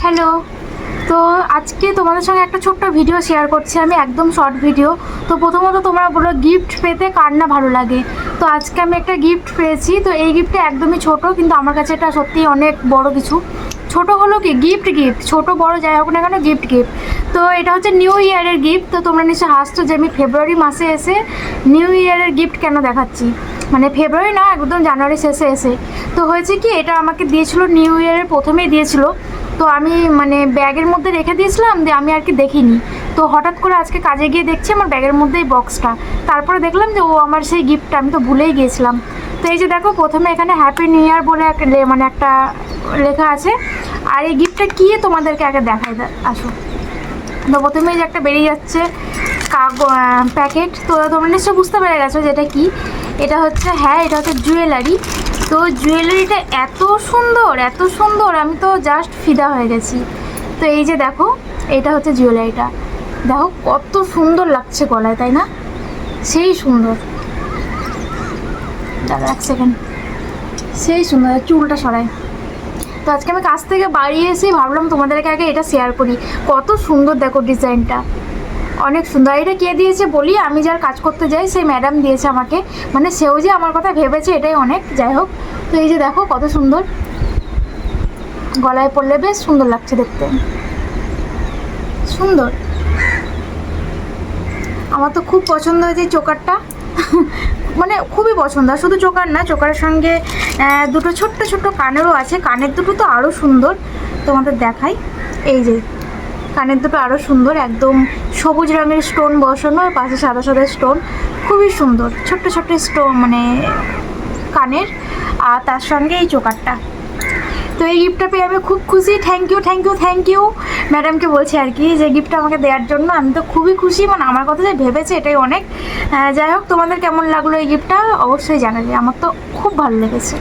Hello. তো আজকে তোমাদের সঙ্গে একটা ছোট্ট ভিডিও শেয়ার করছি আমি, একদম শর্ট ভিডিও। তো প্রথমত তোমরা বলো গিফট পেতে কার না ভালো লাগে। তো আজকে আমি একটা গিফট পেয়েছি। তো এই গিফটটা একদমই ছোট, কিন্তু আমার কাছে এটা সত্যিই অনেক বড় কিছু। ছোট হলো কি গিফট, ছোট বড় যাই হোক না কেন গিফট। তো এটা হচ্ছে নিউ ইয়ারের গিফট। তো তোমরা নিশ্চয়ই হাসছো যে আমি ফেব্রুয়ারি মাসে এসে নিউ ইয়ারের গিফট কেন দেখাচ্ছি, মানে ফেব্রুয়ারি না, একদম জানুয়ারি শেষে এসে। তো হয়েছে কি, এটা আমাকে দিয়েছিল নিউ ইয়ারের প্রথমেই দিয়েছিল। তো আমি মানে ব্যাগের মধ্যে রেখে দিয়েছিলাম, দিয়ে আমি আর কি দেখিনি। তো হঠাৎ করে আজকে কাজে গিয়ে দেখছি আমার ব্যাগের মধ্যেই বক্সটা। তারপরে দেখলাম যে ও আমার সেই গিফটটা, আমি তো ভুলেই গিয়েছিলাম। তো এই যে দেখো, প্রথমে এখানে হ্যাপি নিউ ইয়ার বলে মানে একটা লেখা আছে। আর এই গিফটটা কী তোমাদেরকে আগে দেখাই, আসো। তো প্রথমেই যে একটা বেরিয়ে যাচ্ছে প্যাকেট। তো তোমরা নিশ্চয়ই বুঝতে পেরে গেছো যেটা কি। এটা হচ্ছে, হ্যাঁ, এটা হচ্ছে জুয়েলারি। তো জুয়েলারিটা এত সুন্দর, এত সুন্দর, আমি তো জাস্ট ফিদা হয়ে গেছি। তো এই যে দেখো, এটা হচ্ছে জুয়েলারিটা। দেখো কত সুন্দর লাগছে গলায়, তাই না? সেই সুন্দর। দাদা এক সেকেন্ড, সেই সুন্দর। চুলটা সরাই। তো আজকে আমি কাছ থেকে বাড়ি এসেই ভাবলাম তোমাদেরকে আগে এটা শেয়ার করি। কত সুন্দর দেখো ডিজাইনটা, অনেক সুন্দর। এটা কে দিয়েছে বলি, আমি যার কাজ করতে যাই সেই ম্যাডাম দিয়েছে আমাকে। মানে সেও যে আমার কথা ভেবেছে এটাই অনেক, যাই হোক। তো এই যে দেখো কত সুন্দর, গলায় পরলে বেশ সুন্দর লাগছে দেখতে, সুন্দর। আমার তো খুব পছন্দ হয়েছে চোকারটা। মানে খুবই পছন্দ। শুধু চোকার না, চোকারের সঙ্গে দুটো ছোট্ট ছোট্ট কানেরও আছে। কানের দুটো তো আরও সুন্দর, তোমাদের দেখাই। এই যে কানের দুটো আরও সুন্দর, একদম সবুজ রঙের স্টোন বসানো, আর পাশে সাদা সাদা স্টোন, খুবই সুন্দর। ছোট্ট ছোট্ট স্টোন মানে কানের, আর তার সঙ্গে এই চোকারটা। তো এই গিফটটা পেয়ে আমি খুব খুশি। Thank you, thank you, thank you ম্যাডামকে বলছি আর কি, যে গিফটটা আমাকে দেওয়ার জন্য। আমি তো খুবই খুশি, মানে আমার কথা যে ভেবেছে এটাই অনেক। যাই হোক, তোমাদের কেমন লাগলো এই গিফটটা অবশ্যই জানাবে, আমার তো খুব ভালো লেগেছে।